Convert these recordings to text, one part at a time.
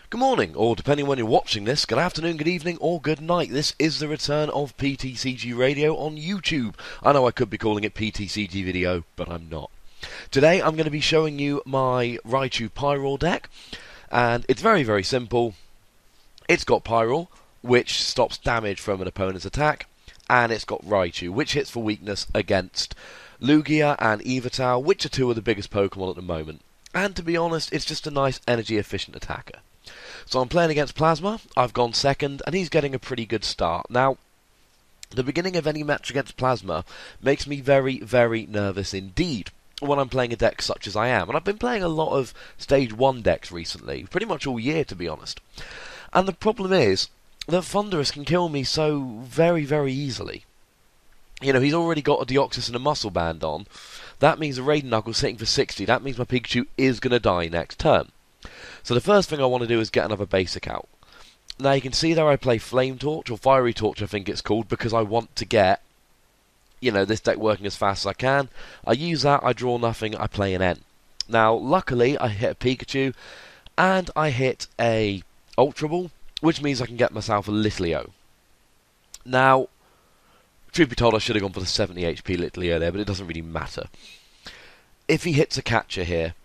Good morning, or depending on when you're watching this, good afternoon, good evening, or good night. This is the return of PTCGRadio on YouTube. I know I could be calling it PTCG Video, but I'm not. Today I'm going to be showing you my Raichu Pyroar deck, and it's very, very simple. It's got Pyroar, which stops damage from an opponent's attack, and it's got Raichu, which hits for weakness against Lugia and Yveltal, which are two of the biggest Pokemon at the moment. And to be honest, it's just a nice energy-efficient attacker. So I'm playing against Plasma, I've gone second, and he's getting a pretty good start. Now, the beginning of any match against Plasma makes me very, very nervous indeed when I'm playing a deck such as I am. And I've been playing a lot of Stage 1 decks recently, pretty much all year to be honest. And the problem is that Thunderous can kill me so very, very easily. You know, he's already got a Deoxys and a Muscle Band on. That means the Raiden Knuckle's sitting for 60. That means my Pikachu is going to die next turn. So the first thing I want to do is get another basic out. Now you can see there I play Flame Torch, or Fiery Torch I think it's called, because I want to get, you know, this deck working as fast as I can. I use that, I draw nothing, I play an N. Now luckily I hit a Pikachu, and I hit a Ultra Ball, which means I can get myself a Litleo. Now, truth be told, I should have gone for the 70 HP Litleo there, but it doesn't really matter. If he hits a Catcher here,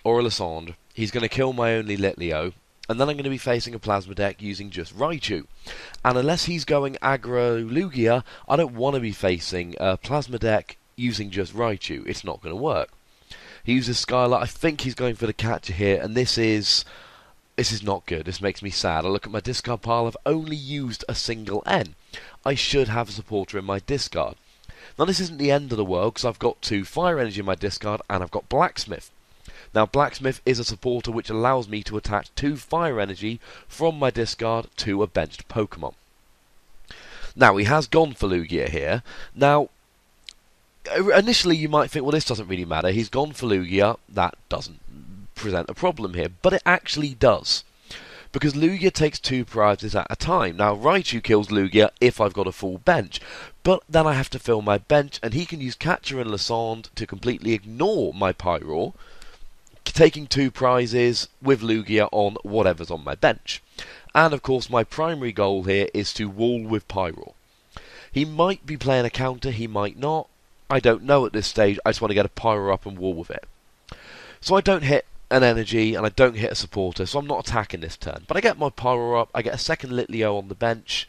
or a Lysandre, he's going to kill my only Litleo, and then I'm going to be facing a Plasma deck using just Raichu. And unless he's going aggro Lugia, I don't want to be facing a Plasma deck using just Raichu. It's not going to work. He uses Skylar. I think he's going for the Catcher here, and this is not good. This makes me sad. I look at my discard pile, I've only used a single N. I should have a supporter in my discard. Now this isn't the end of the world, because I've got 2 Fire Energy in my discard, and I've got Blacksmith. Now, Blacksmith is a supporter which allows me to attach 2 Fire Energy from my discard to a benched Pokemon. Now, he has gone for Lugia here. Now, initially you might think, well, this doesn't really matter. He's gone for Lugia. That doesn't present a problem here. But it actually does. Because Lugia takes 2 prizes at a time. Now, Raichu kills Lugia if I've got a full bench. But then I have to fill my bench, and he can use Catcher and Lysandre to completely ignore my Pyroar, taking 2 prizes with Lugia on whatever's on my bench. And of course my primary goal here is to wall with Pyroar. He might be playing a counter, he might not. I don't know at this stage, I just want to get a Pyroar up and wall with it. So I don't hit an energy and I don't hit a supporter, so I'm not attacking this turn. But I get my Pyroar up, I get a second Litleo on the bench,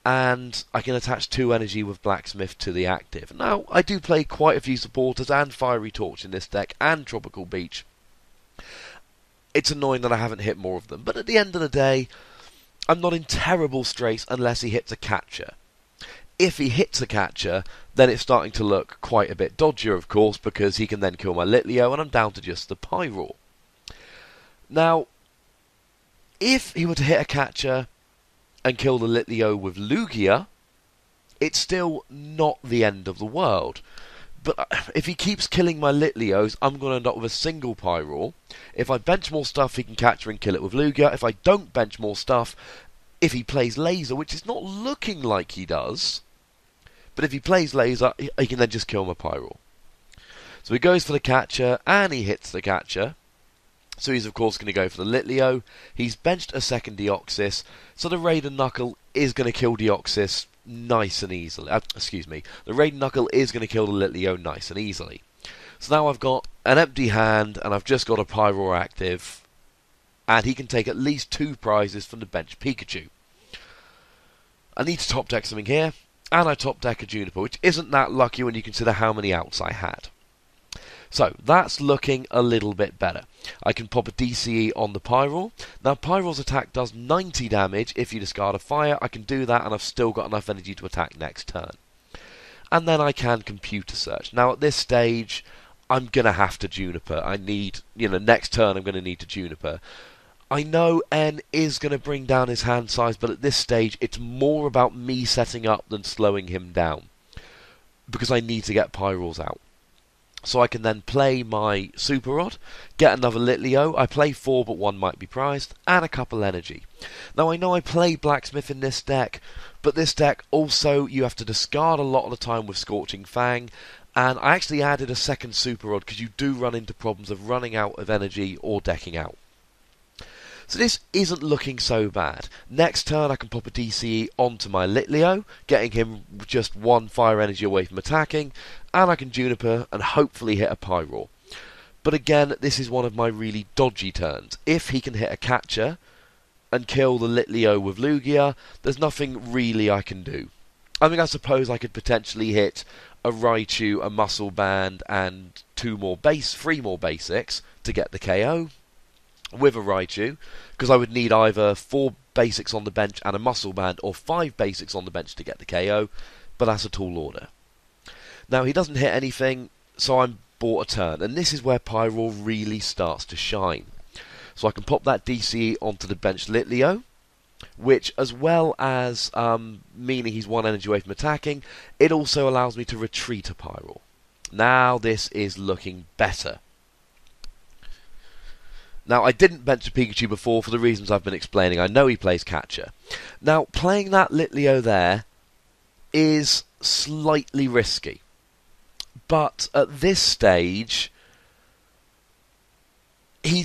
and I can attach 2 energy with Blacksmith to the active. Now, I do play quite a few supporters and Fiery Torch in this deck, and Tropical Beach. It's annoying that I haven't hit more of them, but at the end of the day, I'm not in terrible straits unless he hits a Catcher. If he hits a Catcher, then it's starting to look quite a bit dodgier, of course, because he can then kill my Litleo, and I'm down to just the Pyroar. Now, if he were to hit a Catcher and kill the Litleo with Lugia, it's still not the end of the world. But if he keeps killing my Litleos, I'm going to end up with a single Pyroar. If I bench more stuff, he can Catcher and kill it with Lugia. If I don't bench more stuff, if he plays Laser, which is not looking like he does, but if he plays Laser, he can then just kill my Pyroar. So he goes for the Catcher, and he hits the Catcher. So he's of course going to go for the Litleo. He's benched a second Deoxys, so the Raiden Knuckle is going to kill Deoxys nice and easily. The Raiden Knuckle is going to kill the Litleo nice and easily. So now I've got an empty hand, and I've just got a Pyroar active, and he can take at least 2 prizes from the bench Pikachu. I need to top deck something here, and I top deck a Juniper, which isn't that lucky when you consider how many outs I had. So, that's looking a little bit better. I can pop a DCE on the Pyroar. Now, Pyroar's attack does 90 damage if you discard a fire. I can do that, and I've still got enough energy to attack next turn. And then I can Computer Search. Now, at this stage, I'm going to have to Juniper. I need, next turn I'm going to need to Juniper. I know N is going to bring down his hand size, but at this stage, it's more about me setting up than slowing him down. Because I need to get Pyroars out. So I can then play my Super Rod, get another Litleo. I play 4, but 1 might be prized, and a couple energy. Now I know I play Blacksmith in this deck, but this deck also you have to discard a lot of the time with Scorching Fang, and I actually added a second Super Rod because you do run into problems of running out of energy or decking out. So this isn't looking so bad. Next turn I can pop a DCE onto my Litleo, getting him just 1 fire energy away from attacking, and I can Juniper and hopefully hit a Pyroar. But again, this is one of my really dodgy turns. If he can hit a catcher and kill the Litleo with Lugia, there's nothing really I can do. I mean, I suppose I could potentially hit a Raichu, a Muscle Band, and 3 more basics to get the KO with a Raichu, because I would need either 4 basics on the bench and a Muscle Band, or 5 basics on the bench to get the KO, but that's a tall order. Now, he doesn't hit anything, so I'm bought a turn, and this is where Pyroar really starts to shine. So I can pop that DCE onto the bench Litleo, which, as well as meaning he's 1 energy away from attacking, it also allows me to retreat a Pyroar. Now this is looking better. Now, I didn't bench a Pikachu before for the reasons I've been explaining. I know he plays catcher. Now, playing that Litleo there is slightly risky. But at this stage, he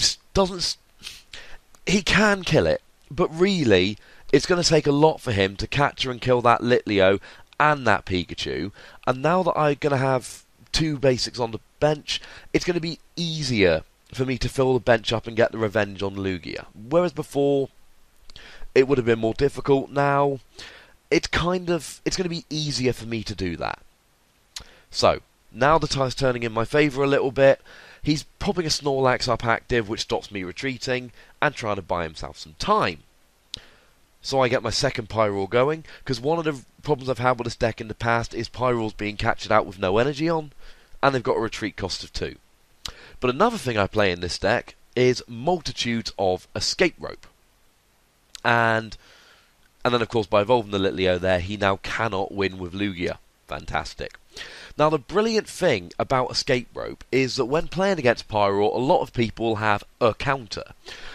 can kill it. But really, it's going to take a lot for him to capture and kill that Litleo and that Pikachu. And now that I'm going to have 2 basics on the bench, it's going to be easier for me to fill the bench up and get the revenge on Lugia. Whereas before, it would have been more difficult. Now, it's going to be easier for me to do that. So, now the tide's turning in my favour a little bit. He's popping a Snorlax up active, which stops me retreating, and trying to buy himself some time. So I get my second Pyroar going, because one of the problems I've had with this deck in the past is Pyroars being captured out with no energy on, and they've got a retreat cost of 2. But another thing I play in this deck is multitudes of Escape Rope. And then, of course, by evolving the Litleo there, he now cannot win with Lugia. Fantastic. Now, the brilliant thing about Escape Rope is that when playing against Pyroar, a lot of people have a counter.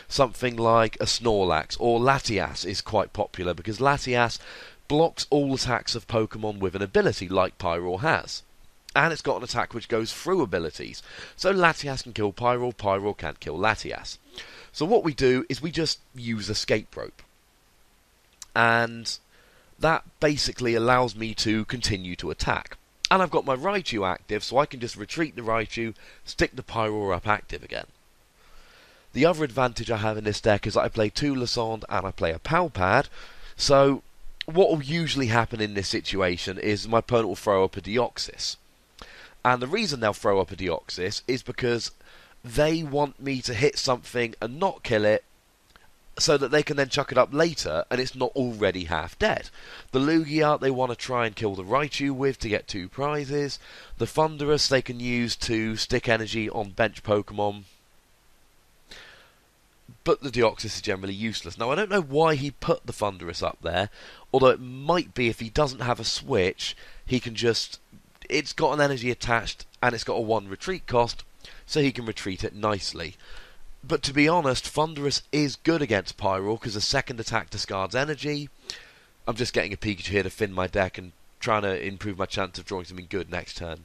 Something like a Snorlax, or Latias is quite popular, because Latias blocks all attacks of Pokemon with an ability, like Pyroar has. And it's got an attack which goes through abilities. So Latias can kill Pyroar, Pyroar can't kill Latias. So what we do is we just use Escape Rope. And that basically allows me to continue to attack. And I've got my Raichu active, so I can just retreat the Raichu, stick the Pyroar up active again. The other advantage I have in this deck is that I play 2 Lysand and I play a Palpad. So what will usually happen in this situation is my opponent will throw up a Deoxys. And the reason they'll throw up a Deoxys is because they want me to hit something and not kill it, so that they can then chuck it up later and it's not already half dead. The Lugia they want to try and kill the Raichu with to get 2 prizes. The Thundurus they can use to stick energy on bench Pokemon. But the Deoxys is generally useless. Now, I don't know why he put the Thundurus up there, although it might be if he doesn't have a switch, he can just... It's got an energy attached and it's got a 1 retreat cost, so he can retreat it nicely. But to be honest, Thundurus is good against Pyroar because the second attack discards energy. I'm just getting a Pikachu here to thin my deck and trying to improve my chance of drawing something good next turn,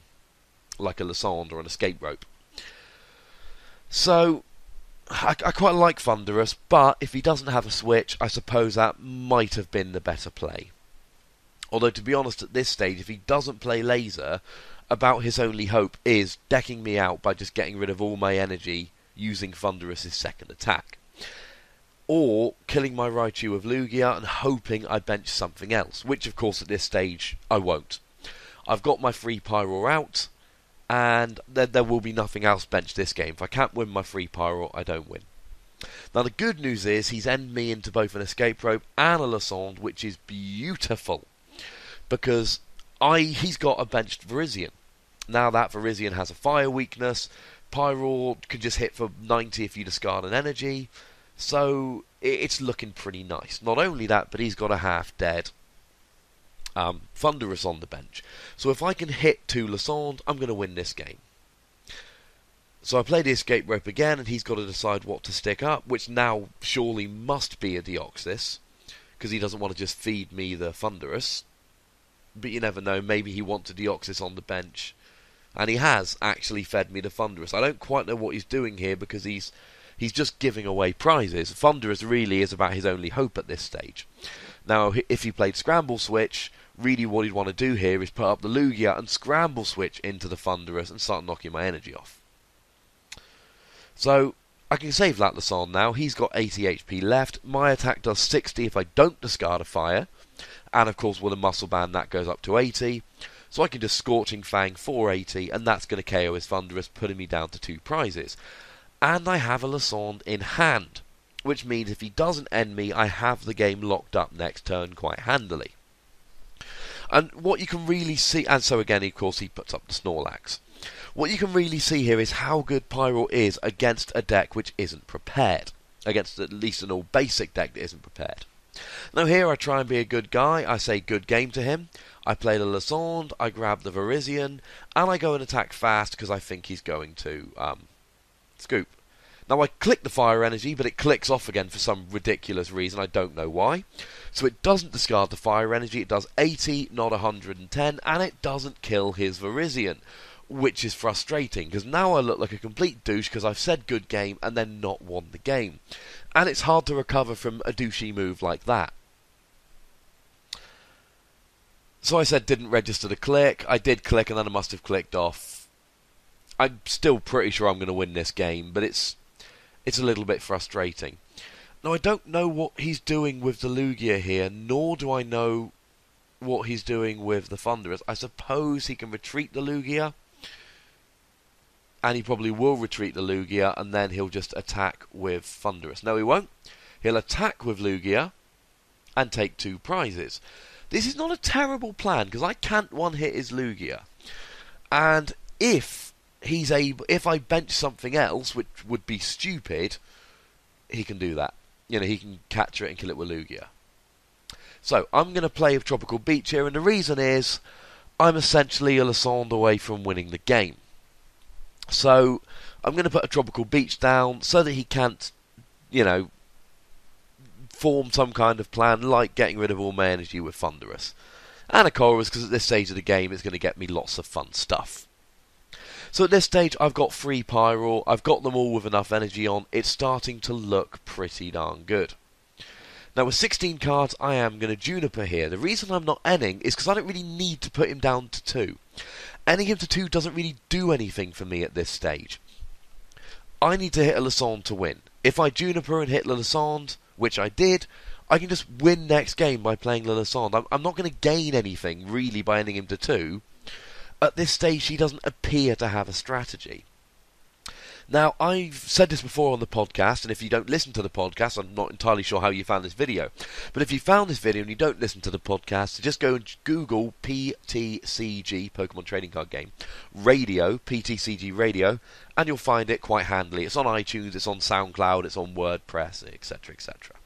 like a Lysand or an Escape Rope. So, I quite like Thundurus, but if he doesn't have a switch, I suppose that might have been the better play. Although, to be honest, at this stage, if he doesn't play Laser, about his only hope is decking me out by just getting rid of all my energy using Thundurus' second attack. Or killing my Raichu with Lugia and hoping I bench something else, which of course at this stage I won't. I've got my free Pyroar out, and there will be nothing else benched this game. If I can't win my free Pyroar, I don't win. Now the good news is he's ended me into both an Escape Rope and a Lysand, which is beautiful, because he's got a benched Virizion. Now that Virizion has a fire weakness, Pyroar can just hit for 90 if you discard an energy, so it's looking pretty nice. Not only that, but he's got a half-dead Thundurus on the bench. So if I can hit 2 Lysand, I'm going to win this game. So I play the Escape Rope again, and he's got to decide what to stick up, which now surely must be a Deoxys, because he doesn't want to just feed me the Thundurus. But you never know, maybe he wants a Deoxys on the bench. And he has actually fed me the Thundurus. I don't quite know what he's doing here, because he's He's just giving away prizes. Thunderous really is about his only hope at this stage. Now, if he played Scramble Switch, really what he'd want to do here is put up the Lugia and Scramble Switch into the Thunderous and start knocking my energy off. So, I can save Latlason now. He's got 80 HP left. My attack does 60 if I don't discard a fire. And of course with a Muscle Band that goes up to 80. So I can just Scorching Fang for 80, and that's going to KO his Thunderous, putting me down to 2 prizes. And I have a Lasond in hand, which means if he doesn't end me, I have the game locked up next turn quite handily. And what you can really see, and so again, of course, he puts up the Snorlax. What you can really see here is how good Pyroar is against a deck which isn't prepared. Against at least an all basic deck that isn't prepared. Now here I try and be a good guy, I say good game to him. I play the Lasond, I grab the Virizion, and I go and attack fast because I think he's going to scoop. Now I click the Fire Energy, but it clicks off again for some ridiculous reason, I don't know why. So it doesn't discard the Fire Energy, it does 80, not 110, and it doesn't kill his Virizion. Which is frustrating, because now I look like a complete douche because I've said good game and then not won the game. And it's hard to recover from a douchey move like that. So I said didn't register the click. I did click and then I must have clicked off. I'm still pretty sure I'm going to win this game, but it's a little bit frustrating. Now I don't know what he's doing with the Lugia here, nor do I know what he's doing with the Thunderous. I suppose he can retreat the Lugia. And he probably will retreat the Lugia, and then he'll just attack with Thunderous. No, he won't. He'll attack with Lugia, and take 2 prizes. This is not a terrible plan, because I can't one-hit his Lugia. And if I bench something else, which would be stupid, he can do that. You know, he can capture it and kill it with Lugia. So, I'm going to play with Tropical Beach here, and the reason is, I'm essentially a Lasond away from winning the game. So, I'm going to put a Tropical Beach down so that he can't, you know, form some kind of plan like getting rid of all my energy with Thunderous. And a Chorus, because at this stage of the game it's going to get me lots of fun stuff. So at this stage I've got 3 Pyroar, I've got them all with enough energy on, it's starting to look pretty darn good. Now with 16 cards I am going to Juniper here. The reason I'm not ending is because I don't really need to put him down to 2. Ending him to 2 doesn't really do anything for me at this stage. I need to hit a Lasond to win. If I Juniper and hit Lasond, which I did, I can just win next game by playing Lasond. I'm not going to gain anything really by ending him to 2. At this stage he doesn't appear to have a strategy. Now, I've said this before on the podcast, and if you don't listen to the podcast, I'm not entirely sure how you found this video. But if you found this video and you don't listen to the podcast, just go and Google PTCG, Pokemon Trading Card Game, Radio, PTCGRadio, and you'll find it quite handily. It's on iTunes, it's on SoundCloud, it's on WordPress, etc, etc.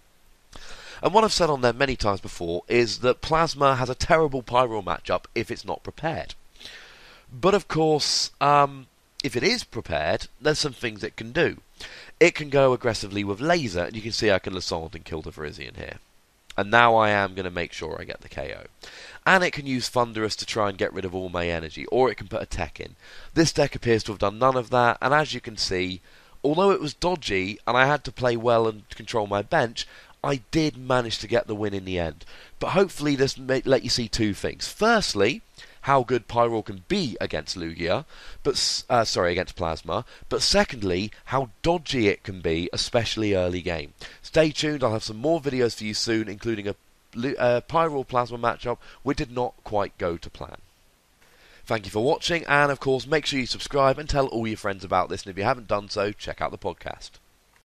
And what I've said on there many times before is that Plasma has a terrible Pyroar matchup if it's not prepared. But of course, if it is prepared, there's some things it can do. It can go aggressively with Laser, and you can see I can Lasond and kill the Virizion here. And now I am going to make sure I get the KO. And it can use Thunderous to try and get rid of all my energy, or it can put a Tech in. This deck appears to have done none of that, and as you can see, although it was dodgy, and I had to play well and control my bench, I did manage to get the win in the end. But hopefully this may let you see 2 things. Firstly, how good Pyroar can be against Lugia, against Plasma, but secondly, how dodgy it can be, especially early game. Stay tuned, I'll have some more videos for you soon, including a Pyroar Plasma matchup which did not quite go to plan. Thank you for watching, and of course make sure you subscribe and tell all your friends about this, and if you haven't done so, check out the podcast.